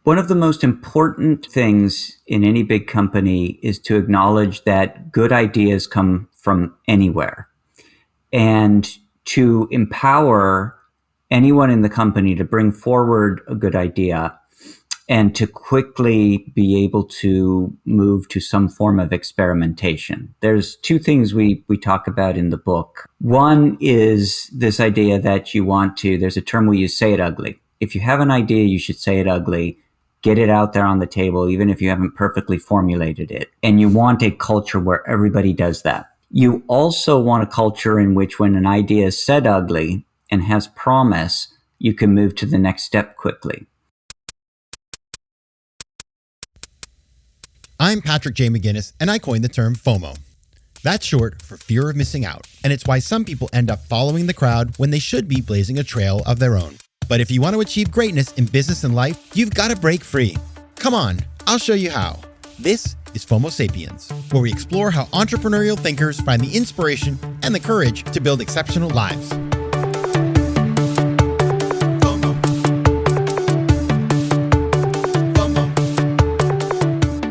One of the most important things in any big company is to acknowledge that good ideas come from anywhere and to empower anyone in the company to bring forward a good idea and to quickly be able to move to some form of experimentation. There's two things we talk about in the book. One is this idea that there's a term we use, say it ugly. If you have an idea, you should say it ugly. Get it out there on the table, even if you haven't perfectly formulated it. And you want a culture where everybody does that. You also want a culture in which when an idea is said ugly and has promise, you can move to the next step quickly. I'm Patrick J. McGinnis, and I coined the term FOMO. That's short for fear of missing out, and it's why some people end up following the crowd when they should be blazing a trail of their own. But if you want to achieve greatness in business and life, you've got to break free. Come on, I'll show you how. This is FOMO Sapiens, where we explore how entrepreneurial thinkers find the inspiration and the courage to build exceptional lives.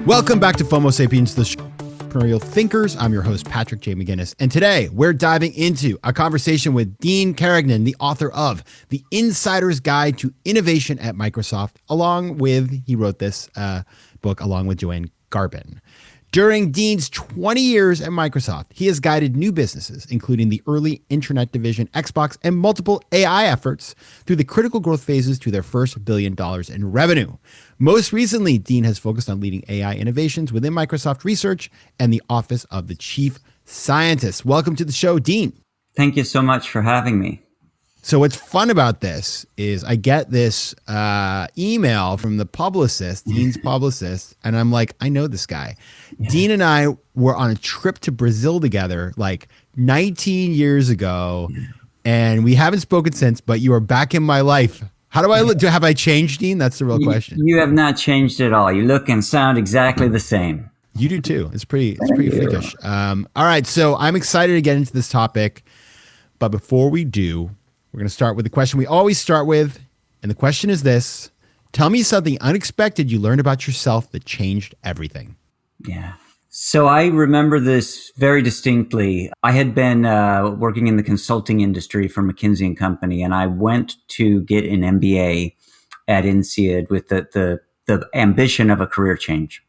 Welcome back to FOMO Sapiens, the entrepreneurial thinkers. I'm your host, Patrick J. McGinnis. And today we're diving into a conversation with Dean Carignan, the author of The Insider's Guide to Innovation at Microsoft, he wrote this book along with Joanne Garbin. During Dean's 20 years at Microsoft, he has guided new businesses, including the early internet division, Xbox, and multiple AI efforts through the critical growth phases to their first $1 billion in revenue. Most recently, Dean has focused on leading AI innovations within Microsoft Research and the Office of the Chief Scientist. Welcome to the show, Dean. Thank you so much for having me. So what's fun about this is I get this email from the publicist, Dean's publicist, and I'm like, I know this guy. Yeah. Dean and I were on a trip to Brazil together like 19 years ago, and we haven't spoken since, but you are back in my life. How do I look? Have I changed, Dean? That's the real question. You have not changed at all. You look and sound exactly the same. You do too. It's pretty freakish. All right, so I'm excited to get into this topic, but before we do, we're going to start with the question we always start with, and the question is this. Tell me something unexpected you learned about yourself that changed everything. Yeah. So I remember this very distinctly. I had been working in the consulting industry for McKinsey & Company, and I went to get an MBA at INSEAD with the ambition of a career change.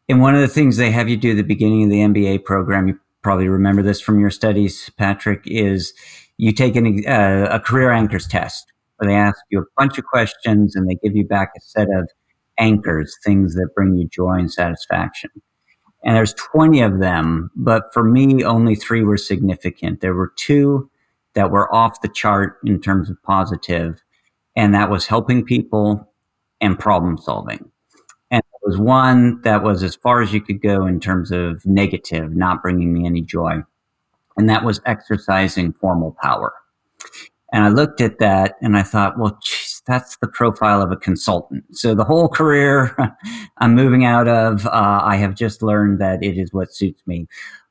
And one of the things they have you do at the beginning of the MBA program, you probably remember this from your studies, Patrick, is you take a career anchors test where they ask you a bunch of questions and they give you back a set of anchors, things that bring you joy and satisfaction. And there's 20 of them, but for me, only 3 were significant. There were 2 that were off the chart in terms of positive, and that was helping people and problem solving. And there was 1 that was as far as you could go in terms of negative, not bringing me any joy. And that was exercising formal power. And I looked at that and I thought, well, geez, that's the profile of a consultant. So the whole career I'm moving out of, I have just learned that it is what suits me.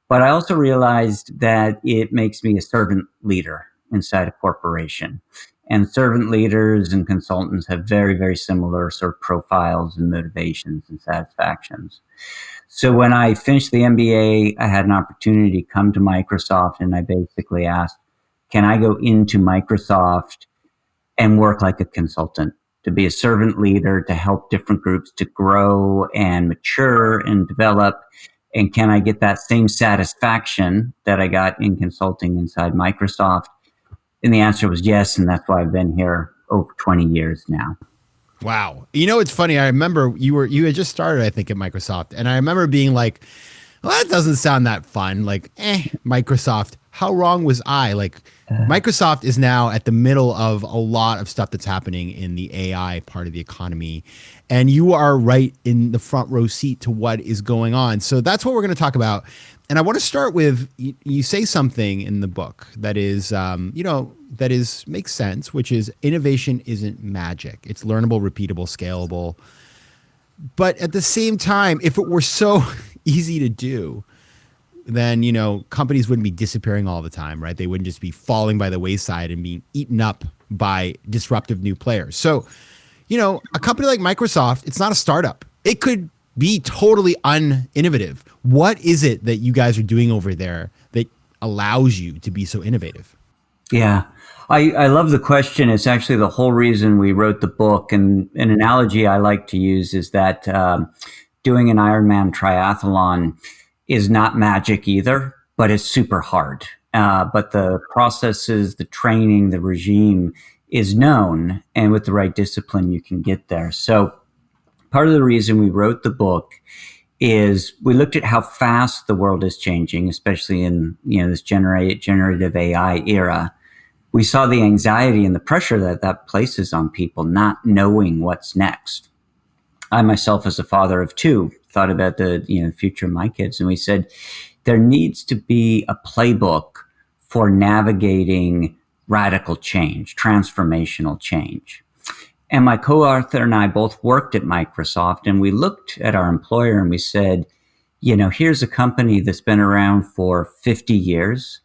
But I also realized that it makes me a servant leader inside a corporation. And servant leaders and consultants have very, very similar sort of profiles and motivations and satisfactions. So when I finished the MBA, I had an opportunity to come to Microsoft, and I basically asked, can I go into Microsoft and work like a consultant, to be a servant leader, to help different groups to grow and mature and develop? And can I get that same satisfaction that I got in consulting inside Microsoft? And the answer was yes, and that's why I've been here over 20 years now. Wow. You know, it's funny. I remember you had just started, I think, at Microsoft. And I remember being like, well, that doesn't sound that fun. Like, Microsoft. How wrong was I? Like, Microsoft is now at the middle of a lot of stuff that's happening in the AI part of the economy. And you are right in the front row seat to what is going on. So that's what we're going to talk about. And I want to start with, you say something in the book that is, makes sense, which is innovation isn't magic. It's learnable, repeatable, scalable. But at the same time, if it were so easy to do, then, companies wouldn't be disappearing all the time, right? They wouldn't just be falling by the wayside and being eaten up by disruptive new players. So a company like Microsoft, it's not a startup. It could be totally uninnovative. What is it that you guys are doing over there that allows you to be so innovative? Yeah. I love the question. It's actually the whole reason we wrote the book. And an analogy I like to use is that doing an Ironman triathlon is not magic either, but it's super hard. But the processes, the training, the regime is known. And with the right discipline, you can get there. So part of the reason we wrote the book is we looked at how fast the world is changing, especially in this generative AI era. We saw the anxiety and the pressure that that places on people not knowing what's next. I myself, as a father of two, thought about the future of my kids, and we said there needs to be a playbook for navigating radical change, transformational change. And my co-author and I both worked at Microsoft, and we looked at our employer and we said, here's a company that's been around for 50 years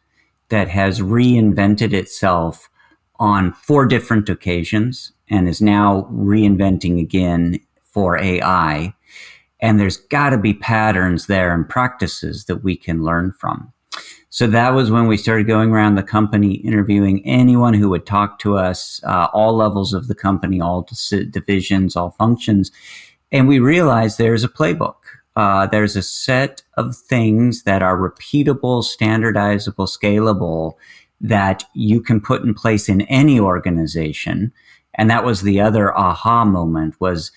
that has reinvented itself on 4 different occasions and is now reinventing again for AI. And there's got to be patterns there and practices that we can learn from. So that was when we started going around the company, interviewing anyone who would talk to us, all levels of the company, all divisions, all functions. And we realized there's a playbook. There's a set of things that are repeatable, standardizable, scalable, that you can put in place in any organization. And that was the other aha moment, was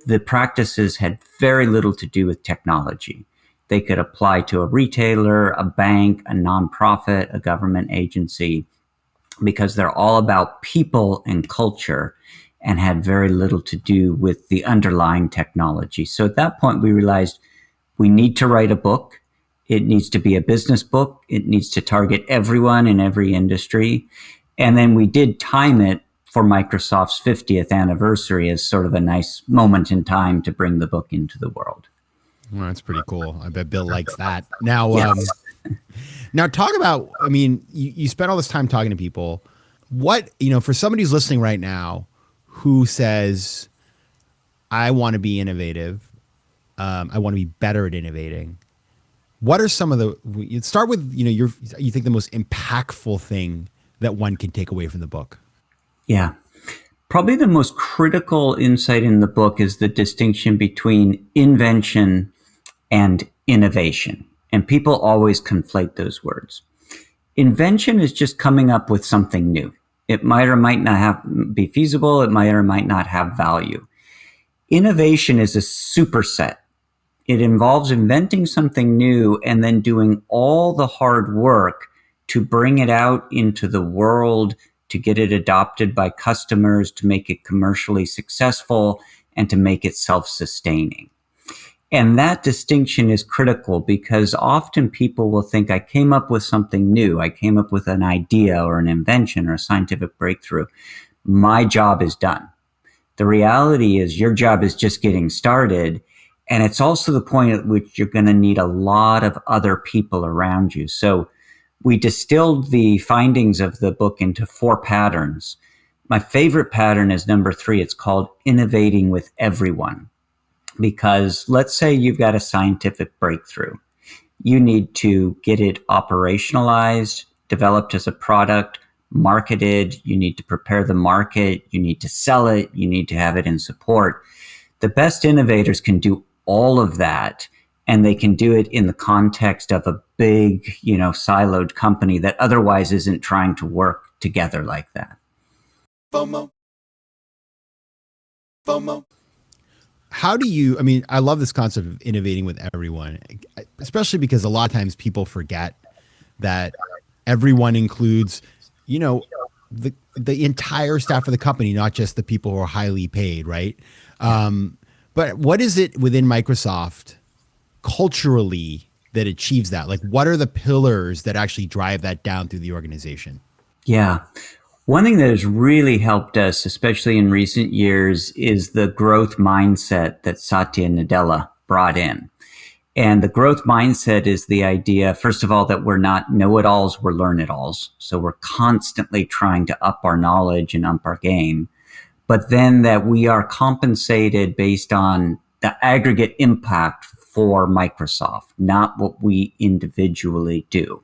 the practices had very little to do with technology. They could apply to a retailer, a bank, a nonprofit, a government agency, because they're all about people and culture and had very little to do with the underlying technology. So at that point, we realized we need to write a book. It needs to be a business book. It needs to target everyone in every industry. And then we did time it for Microsoft's 50th anniversary as sort of a nice moment in time to bring the book into the world. Well, that's pretty cool. I bet Bill likes that. Now, Yes. now talk about, you spent all this time talking to people. What, for somebody who's listening right now who says, I want to be innovative, I want to be better at innovating. What are some of you start with, you think the most impactful thing that one can take away from the book? Yeah. Probably the most critical insight in the book is the distinction between invention and innovation. And people always conflate those words. Invention is just coming up with something new. It might or might not be feasible. It might or might not have value. Innovation is a superset. It involves inventing something new and then doing all the hard work to bring it out into the world, to get it adopted by customers, to make it commercially successful, and to make it self-sustaining. And that distinction is critical because often people will think, I came up with something new. I came up with an idea or an invention or a scientific breakthrough. My job is done. The reality is your job is just getting started. And it's also the point at which you're going to need a lot of other people around you. So we distilled the findings of the book into 4 patterns. My favorite pattern is number 3. It's called innovating with everyone. Because let's say you've got a scientific breakthrough. You need to get it operationalized, developed as a product, marketed. You need to prepare the market. You need to sell it. You need to have it in support. The best innovators can do all of that, and they can do it in the context of a big, siloed company that otherwise isn't trying to work together like that. FOMO. How do you, I love this concept of innovating with everyone, especially because a lot of times people forget that everyone includes, the entire staff of the company, not just the people who are highly paid, right? But what is it within Microsoft culturally that achieves that? Like, what are the pillars that actually drive that down through the organization? Yeah. One thing that has really helped us, especially in recent years, is the growth mindset that Satya Nadella brought in. And the growth mindset is the idea, first of all, that we're not know-it-alls, we're learn-it-alls. So we're constantly trying to up our knowledge and up our game. but then that we are compensated based on the aggregate impact for Microsoft, not what we individually do.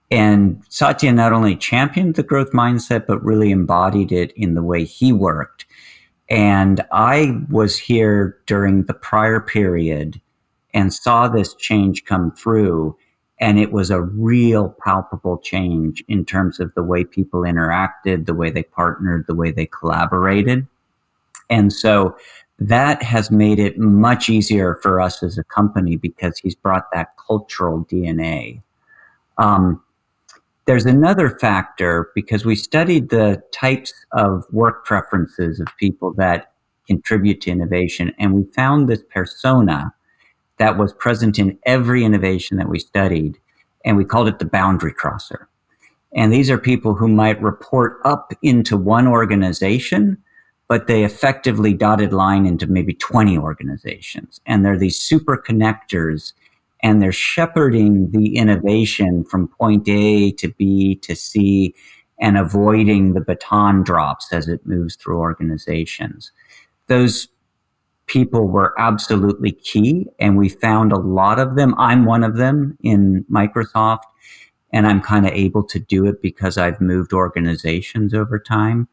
And Satya not only championed the growth mindset, but really embodied it in the way he worked. And I was here during the prior period and saw this change come through. And it was a real palpable change in terms of the way people interacted, the way they partnered, the way they collaborated. And so that has made it much easier for us as a company because he's brought that cultural DNA. There's another factor because we studied the types of work preferences of people that contribute to innovation, and we found this persona that was present in every innovation that we studied, and we called it the boundary crosser. And these are people who might report up into one organization, but they effectively dotted line into maybe 20 organizations. And they're these super connectors, and they're shepherding the innovation from point A to B to C and avoiding the baton drops as it moves through organizations. Those people were absolutely key, and we found a lot of them. I'm one of them in Microsoft, and I'm kind of able to do it because I've moved organizations over time.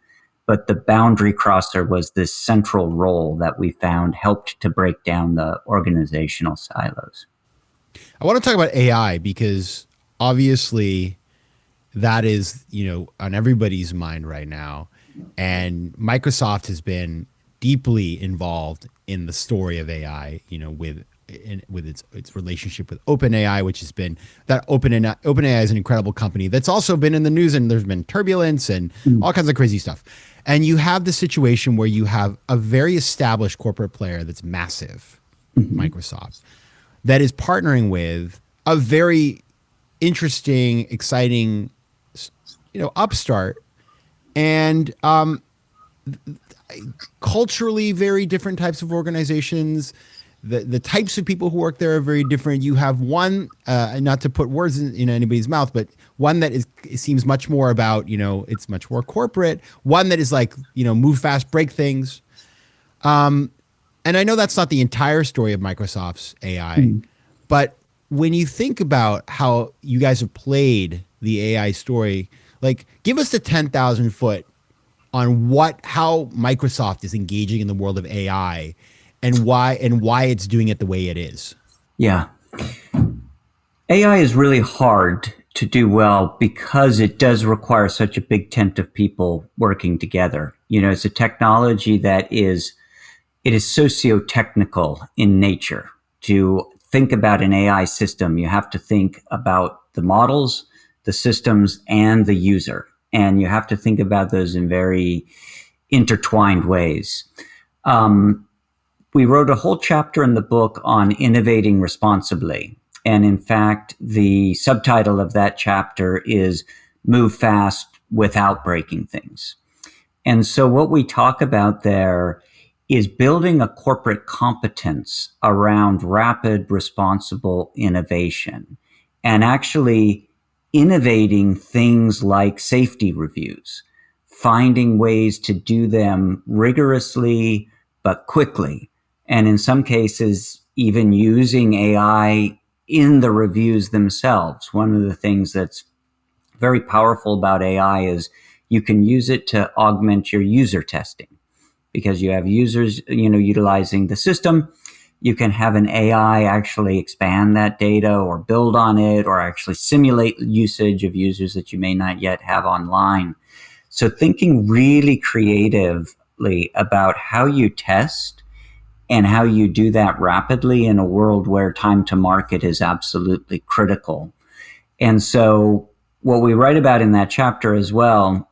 But the boundary crosser was this central role that we found helped to break down the organizational silos. I want to talk about AI because obviously that is, on everybody's mind right now. And Microsoft has been deeply involved in the story of AI, with its relationship with OpenAI, which has been that OpenAI is an incredible company that's also been in the news, and there's been turbulence and all kinds of crazy stuff. And you have the situation where you have a very established corporate player that's massive, Microsoft, that is partnering with a very interesting, exciting, upstart, and culturally very different types of organizations. The types of people who work there are very different. You have one, not to put words in anybody's mouth, but one that it seems much more about, it's much more corporate. One that is like, move fast, break things. And I know that's not the entire story of Microsoft's AI, but when you think about how you guys have played the AI story, like give us the 10,000 foot on how Microsoft is engaging in the world of AI and why it's doing it the way it is. Yeah. AI is really hard to do well because it does require such a big tent of people working together. It's a technology that is socio-technical in nature. To think about an AI system, you have to think about the models, the systems, and the user. And you have to think about those in very intertwined ways. We wrote a whole chapter in the book on innovating responsibly. And in fact, the subtitle of that chapter is Move Fast Without Breaking Things. And so what we talk about there is building a corporate competence around rapid, responsible innovation and actually innovating things like safety reviews, finding ways to do them rigorously but quickly. And in some cases, even using AI in the reviews themselves. One of the things that's very powerful about AI is you can use it to augment your user testing because you have users, utilizing the system. You can have an AI actually expand that data or build on it or actually simulate usage of users that you may not yet have online. So thinking really creatively about how you test and how you do that rapidly in a world where time to market is absolutely critical. And so what we write about in that chapter as well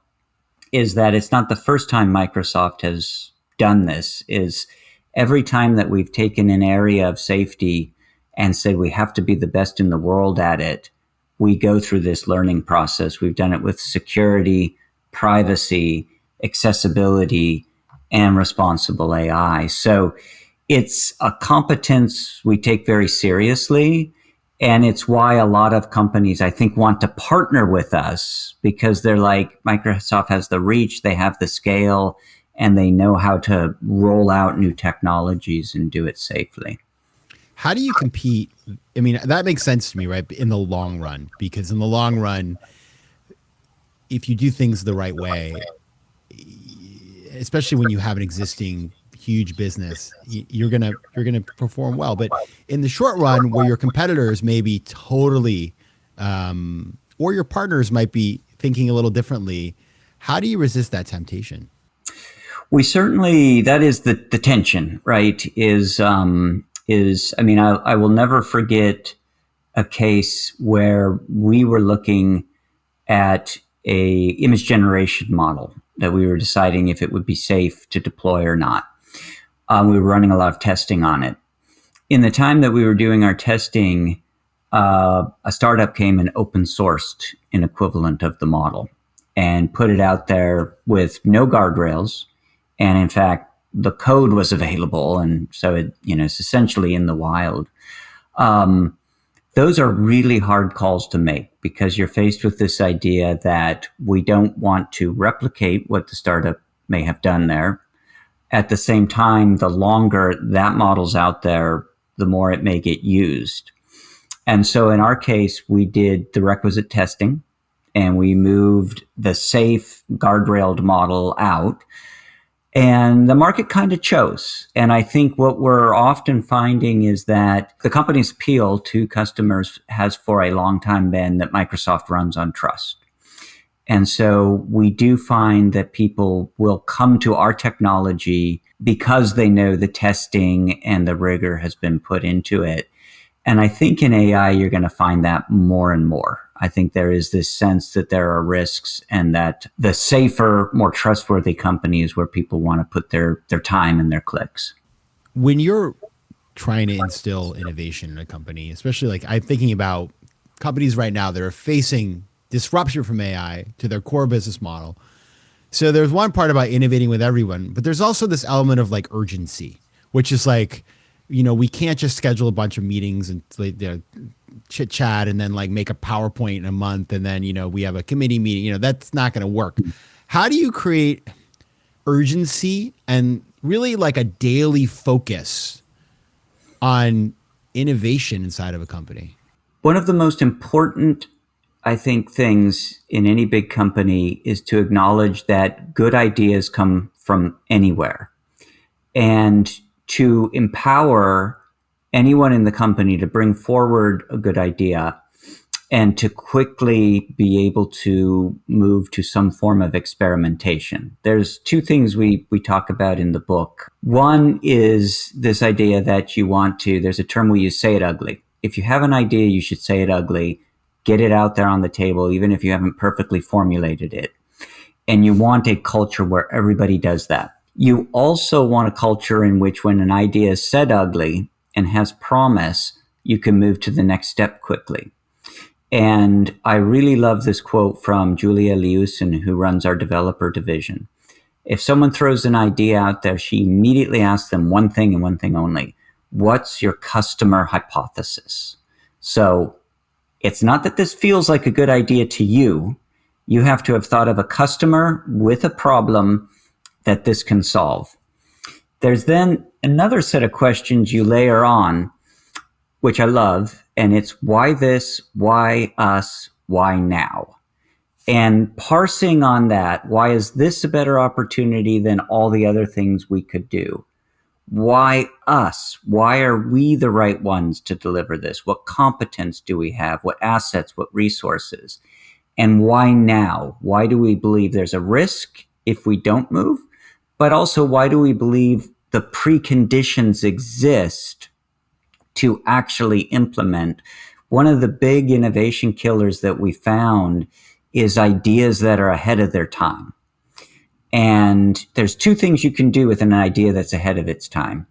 is that it's not the first time Microsoft has done this. Is every time that we've taken an area of safety and said we have to be the best in the world at it, we go through this learning process. We've done it with security, privacy, accessibility, and responsible AI. So it's a competence we take very seriously. And it's why a lot of companies, I think, want to partner with us because they're like, Microsoft has the reach, they have the scale, and they know how to roll out new technologies and do it safely. How do you compete? I mean, that makes sense to me, right? In the long run, because in the long run, if you do things the right way, especially when you have an existing huge business, you're gonna perform well. But in the short run, where your competitors may be totally, or your partners might be thinking a little differently, how do you resist that temptation? We certainly, that is the tension, right? I mean, I will never forget a case where we were looking at a image generation model that we were deciding if it would be safe to deploy or not. We were running a lot of testing on it. In the time that we were doing our testing, a startup came and open sourced an equivalent of the model and put it out there with no guardrails. And in fact, the code was available. And so it's essentially in the wild. Those are really hard calls to make because you're faced with this idea that we don't want to replicate what the startup may have done there. At the same time, the longer that model's out there, the more it may get used. And so in our case, we did the requisite testing and we moved the safe guardrailed model out. And the market kind of chose. And I think what we're often finding is that the company's appeal to customers has for a long time been that Microsoft runs on trust. And so we do find that people will come to our technology because they know the testing and the rigor has been put into it. And I think in AI, you're going to find that more and more. I think there is this sense that there are risks and that the safer, more trustworthy company is where people want to put their time and their clicks. When you're trying to instill innovation in a company, especially like I'm thinking about companies right now that are facing disruption from AI to their core business model. So there's one part about innovating with everyone, but there's also this element of like urgency, which is like, we can't just schedule a bunch of meetings and chit chat and then like make a PowerPoint in a month. And then, we have a committee meeting, that's not going to work. How do you create urgency and really like a daily focus on innovation inside of a company? One of the most important, I think, things in any big company is to acknowledge that good ideas come from anywhere and to empower anyone in the company to bring forward a good idea and to quickly be able to move to some form of experimentation. There's two things we talk about in the book. One is this idea that there's a term we use, say it ugly. If you have an idea, you should say it ugly, get it out there on the table, even if you haven't perfectly formulated it. And you want a culture where everybody does that. You also want a culture in which when an idea is said ugly and has promise, you can move to the next step quickly. And I really love this quote from Julia Liusin, who runs our developer division. If someone throws an idea out there, she immediately asks them one thing and one thing only. What's your customer hypothesis? So it's not that this feels like a good idea to you. You have to have thought of a customer with a problem that this can solve. There's then another set of questions you layer on, which I love, and it's why this, why us, why now? And parsing on that, why is this a better opportunity than all the other things we could do? Why us? Why are we the right ones to deliver this? What competence do we have? What assets? What resources? And why now? Why do we believe there's a risk if we don't move? But also, why do we believe the preconditions exist to actually implement? One of the big innovation killers that we found is ideas that are ahead of their time. And there's two things you can do with an idea that's ahead of its time.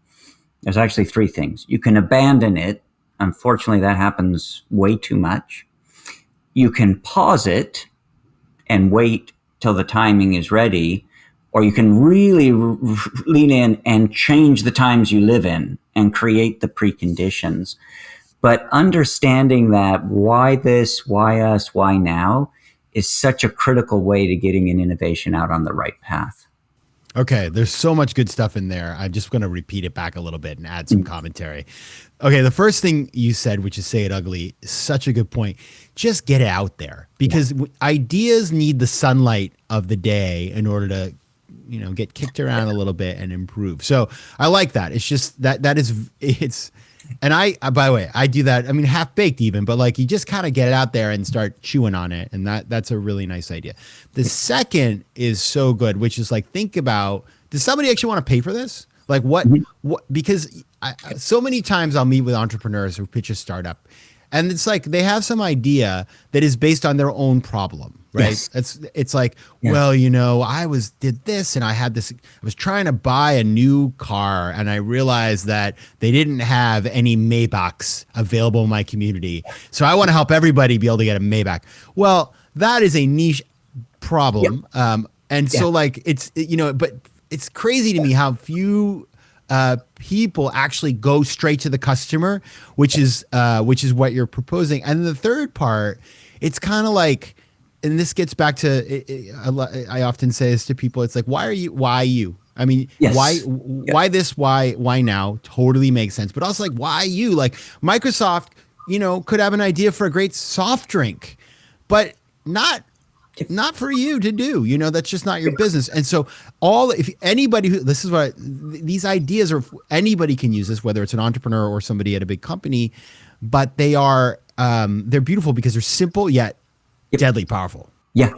There's actually three things. You can abandon it. Unfortunately, that happens way too much. You can pause it and wait till the timing is ready, or you can really lean in and change the times you live in and create the preconditions. But understanding that why this, why us, why now is such a critical way to getting an innovation out on the right path. Okay, there's so much good stuff in there. I'm just going to repeat it back a little bit and add some commentary. Okay, the first thing you said, which is say it ugly, is such a good point. Just get it out there because ideas need the sunlight of the day in order to, get kicked around a little bit and improve. So I like that. It's just it's, and by the way, I do that. I mean, half baked even, but like you just kind of get it out there and start chewing on it. And that's a really nice idea. The second is so good, which is like, think about, does somebody actually want to pay for this? Like what, because so many times I'll meet with entrepreneurs who pitch a startup and it's like, they have some idea that is based on their own problem. Right. Yes. It's like, Yeah. well, did this and I was trying to buy a new car and I realized that they didn't have any Maybachs available in my community. So I want to help everybody be able to get a Maybach. Well, that is a niche problem. And so like, but it's crazy to me how few people actually go straight to the customer, which is what you're proposing. And the third part, it's kind of like, and this gets back to, I often say this to people. It's like, why you? I mean, Yes. why this? Why now? Totally makes sense. But also like, why you? Like Microsoft, could have an idea for a great soft drink, but not for you to do. That's just not your business. And so if anybody these ideas are, anybody can use this, whether it's an entrepreneur or somebody at a big company, but they're beautiful because they're simple yet deadly powerful. Yeah.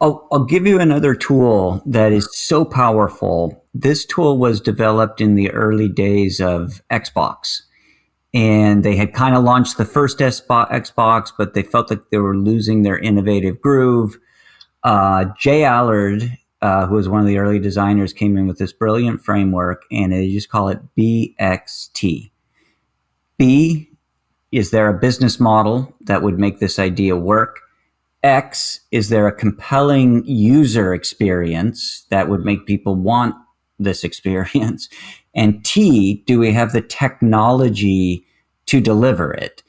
I'll give you another tool that is so powerful. This tool was developed in the early days of Xbox. And they had kind of launched the first Xbox, but they felt like they were losing their innovative groove. Jay Allard, who was one of the early designers, came in with this brilliant framework, and they just call it BXT. B, is there a business model that would make this idea work? X, is there a compelling user experience that would make people want this experience? And T, do we have the technology to deliver it?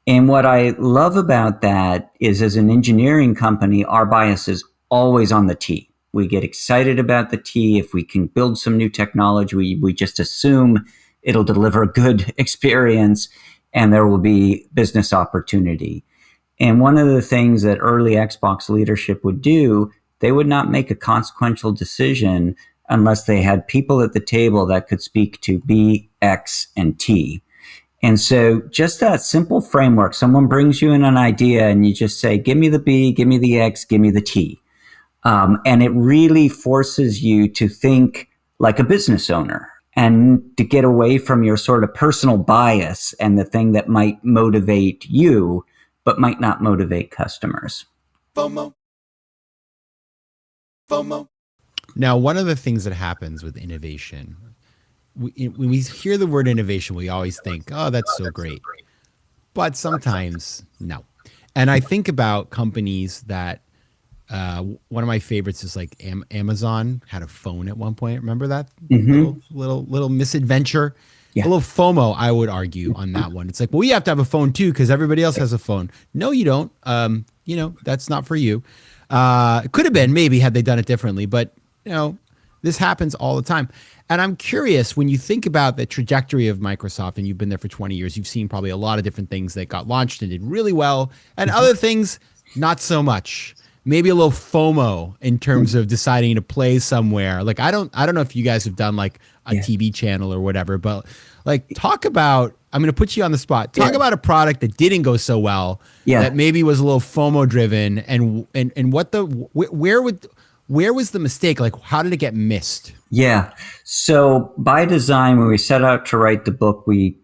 And what I love about that is, as an engineering company, our bias is always on the T. We get excited about the T. If we can build some new technology, we just assume it'll deliver a good experience and there will be business opportunity. And one of the things that early Xbox leadership would do, they would not make a consequential decision unless they had people at the table that could speak to B, X, and T. And so just that simple framework, someone brings you in an idea and you just say, give me the B, give me the X, give me the T. And it really forces you to think like a business owner and to get away from your sort of personal bias and the thing that might motivate you but might not motivate customers. FOMO. Now, one of the things that happens with innovation, when we hear the word innovation, we always think, oh, that's so great. But sometimes, no. And I think about companies that, one of my favorites is like Amazon had a phone at one point. Remember that? Mm-hmm. Little misadventure? Yeah. A little FOMO, I would argue, on that one. It's like, well, you have to have a phone too because everybody else has a phone. No, you don't. That's not for you. It could have been maybe had they done it differently, but this happens all the time. And I'm curious, when you think about the trajectory of Microsoft, and you've been there for 20 years, you've seen probably a lot of different things that got launched and did really well, and other things not so much. Maybe a little FOMO in terms of deciding to play somewhere. Like I don't know if you guys have done like a TV channel or whatever, but like talk about, I'm going to put you on the spot. Talk about a product that didn't go so well, that maybe was a little FOMO driven, and where was the mistake? Like how did it get missed? Yeah. So by design, when we set out to write the book, we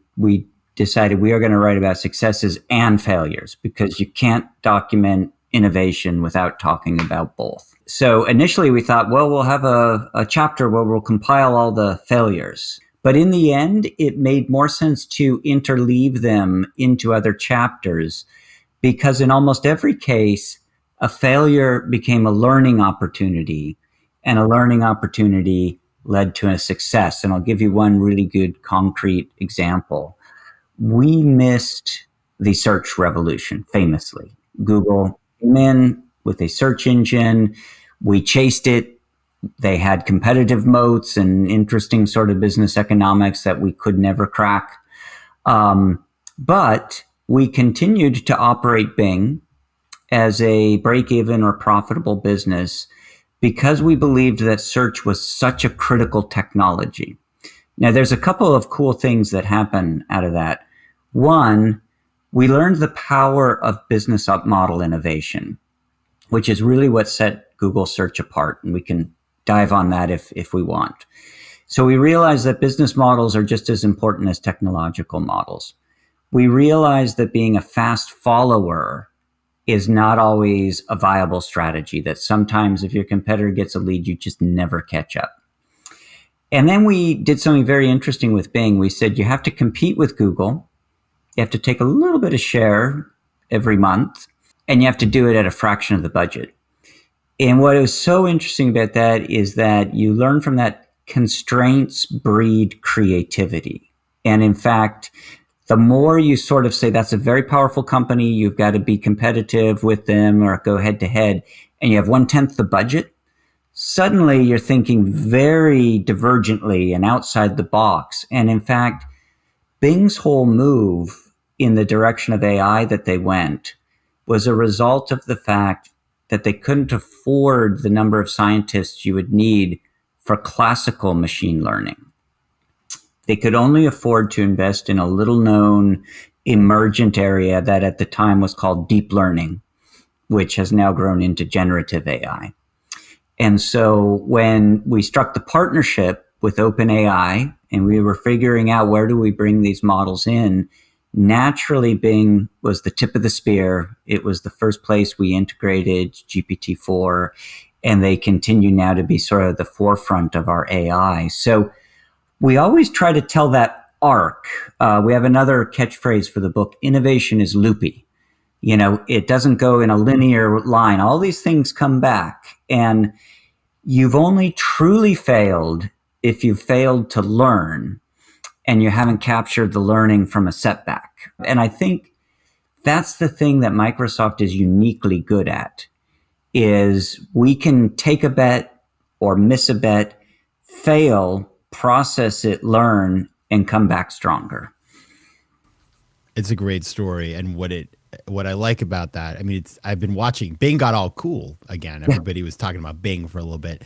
decided we are going to write about successes and failures because you can't document innovation without talking about both. So initially we thought, well, we'll have a chapter where we'll compile all the failures. But in the end, it made more sense to interleave them into other chapters because in almost every case, a failure became a learning opportunity and a learning opportunity led to a success. And I'll give you one really good concrete example. We missed the search revolution famously. Google came in with a search engine. We chased it They had competitive moats and interesting sort of business economics that we could never crack. But we continued to operate Bing as a break-even or profitable business because we believed that search was such a critical technology. Now, there's a couple of cool things that happen out of that. One, we learned the power of business model innovation, which is really what set Google search apart. And we can dive on that if we want. So we realized that business models are just as important as technological models. We realized that being a fast follower is not always a viable strategy, that sometimes if your competitor gets a lead, you just never catch up. And then we did something very interesting with Bing. We said you have to compete with Google. You have to take a little bit of share every month, and you have to do it at a fraction of the budget. And what was so interesting about that is that you learn from that constraints breed creativity. And in fact, the more you sort of say that's a very powerful company, you've got to be competitive with them or go head to head, and you have 1/10 the budget, suddenly you're thinking very divergently and outside the box. And in fact, Bing's whole move in the direction of AI that they went was a result of the fact that they couldn't afford the number of scientists you would need for classical machine learning. They could only afford to invest in a little known emergent area that at the time was called deep learning, which has now grown into generative AI. And so when we struck the partnership with OpenAI and we were figuring out where do we bring these models in, naturally Bing was the tip of the spear. It was the first place we integrated GPT-4, and they continue now to be sort of the forefront of our AI. So we always try to tell that arc. We have another catchphrase for the book: innovation is loopy. You know, it doesn't go in a linear line. All these things come back, and you've only truly failed if you've failed to learn and you haven't captured the learning from a setback. And I think that's the thing that Microsoft is uniquely good at, is we can take a bet or miss a bet, fail, process it, learn, and come back stronger. It's a great story. And what I like about that, I mean, I've been watching Bing got all cool again. Everybody was talking about Bing for a little bit.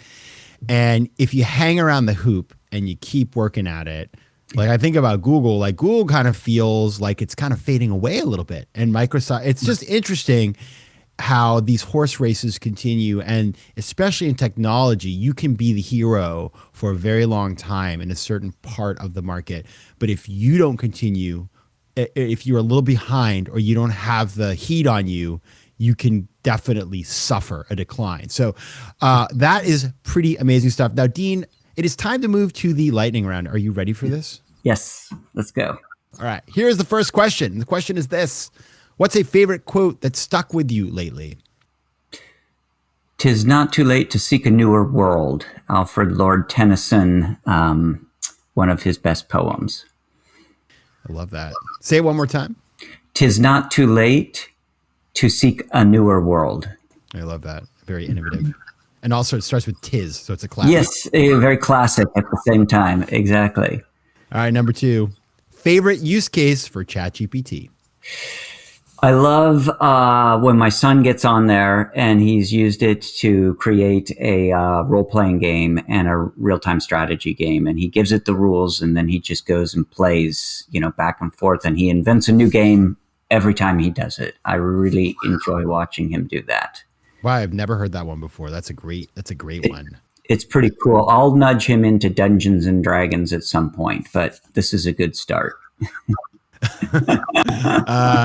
And if you hang around the hoop and you keep working at it, like I think about Google, like Google kind of feels like it's kind of fading away a little bit. And Microsoft, it's just interesting how these horse races continue. And especially in technology, you can be the hero for a very long time in a certain part of the market. But if you don't continue, if you're a little behind or you don't have the heat on you, you can definitely suffer a decline. So that is pretty amazing stuff. Now, Dean, it is time to move to the lightning round. Are you ready for this? Yes, let's go. All right. Here's the first question. The question is this: what's a favorite quote that stuck with you lately? "'Tis not too late to seek a newer world." Alfred Lord Tennyson, one of his best poems. I love that. Say it one more time. "'Tis not too late to seek a newer world." I love that. Very innovative. And also it starts with "tis," so it's a classic. Yes, very classic at the same time. Exactly. All right, number 2. Favorite use case for ChatGPT? I love when my son gets on there and he's used it to create a role-playing game and a real-time strategy game, and he gives it the rules and then he just goes and plays, back and forth, and he invents a new game every time he does it. I really enjoy watching him do that. Wow, I've never heard that one before. That's a great one. It's pretty cool. I'll nudge him into Dungeons and Dragons at some point, but this is a good start.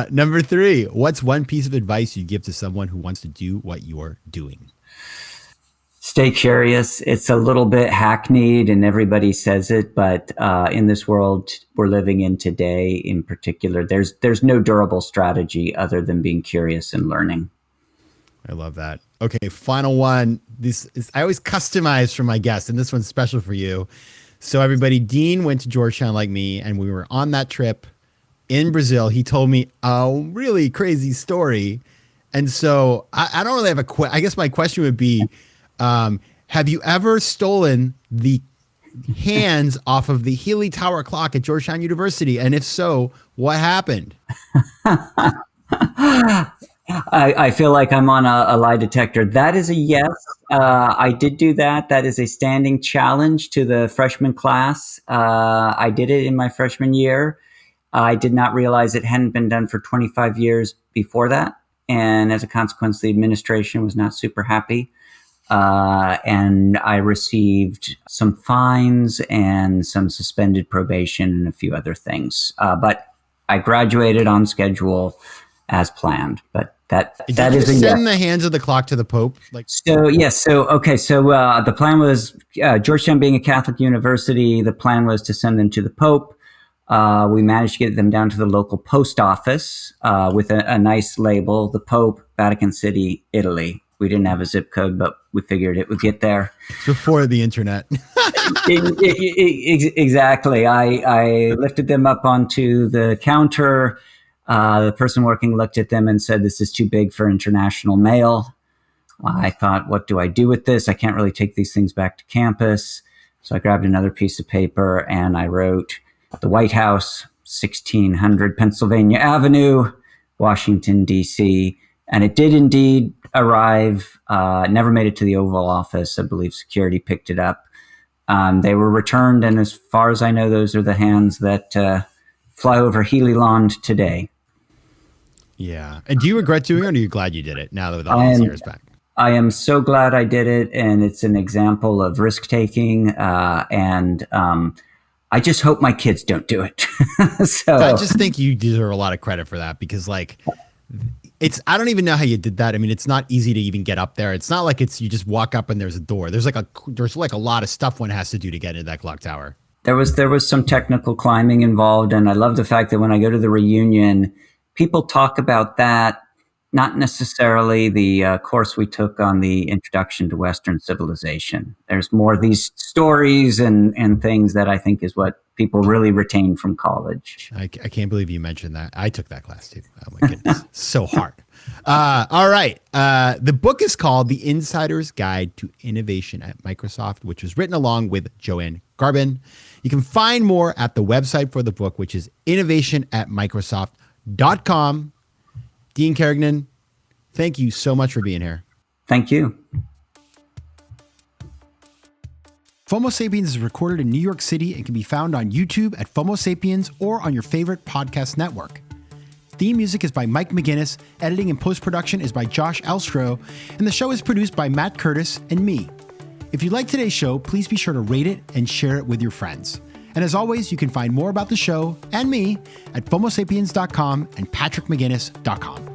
Number 3, what's one piece of advice you give to someone who wants to do what you're doing? Stay curious. It's a little bit hackneyed and everybody says it, but in this world we're living in today in particular, there's no durable strategy other than being curious and learning. I love that. Okay, final one. I always customize for my guests, and this one's special for you. So everybody, Dean went to Georgetown like me, and we were on that trip in Brazil. He told me a really crazy story. And so I don't really have I guess my question would be, Have you ever stolen the hands off of the Healy Tower clock at Georgetown University? And if so, what happened? I feel like I'm on a lie detector. That is a yes. I did do that. That is a standing challenge to the freshman class. I did it in my freshman year. I did not realize it hadn't been done for 25 years before that. And as a consequence, the administration was not super happy. And I received some fines and some suspended probation and a few other things. But I graduated on schedule as planned. But that is a yes. Send the hands of the clock to the Pope. The plan was Georgetown being a Catholic university. The plan was to send them to the Pope. We managed to get them down to the local post office with a nice label: the Pope, Vatican City, Italy. We didn't have a zip code, but we figured it would get there. Before the internet. Exactly. I lifted them up onto the counter. The person working looked at them and said, "This is too big for international mail." I thought, what do I do with this? I can't really take these things back to campus. So I grabbed another piece of paper and I wrote, "The White House, 1600 Pennsylvania Avenue, Washington, D.C." And it did indeed arrive. Never made it to the Oval Office. I believe security picked it up. They were returned, and as far as I know, those are the hands that fly over Healy Lawn today. Yeah. And do you regret doing it, or are you glad you did it now that all these years back? I am so glad I did it, and it's an example of risk-taking, and I just hope my kids don't do it. So I just think you deserve a lot of credit for that, because like, I don't even know how you did that. I mean, it's not easy to even get up there. It's not like you just walk up and there's a door. There's like a lot of stuff one has to do to get into that clock tower. There was some technical climbing involved, and I love the fact that when I go to the reunion, people talk about that, not necessarily the course we took on the Introduction to Western Civilization. There's more of these stories and things that I think is what people really retain from college. I can't believe you mentioned that. I took that class too. Oh my goodness. So hard. All right. The book is called The Insider's Guide to Innovation at Microsoft, which was written along with Joanne Garbin. You can find more at the website for the book, which is innovationatmicrosoft.com. Dean Carignan, thank you so much for being here. Thank you. FOMO Sapiens is recorded in New York City and can be found on YouTube at FOMO Sapiens or on your favorite podcast network. Theme music is by Mike McGinnis, editing and post-production is by Josh Elstro, and the show is produced by Matt Curtis and me. If you like today's show, please be sure to rate it and share it with your friends. And as always, you can find more about the show and me at FOMOSapiens.com and PatrickMcGinnis.com.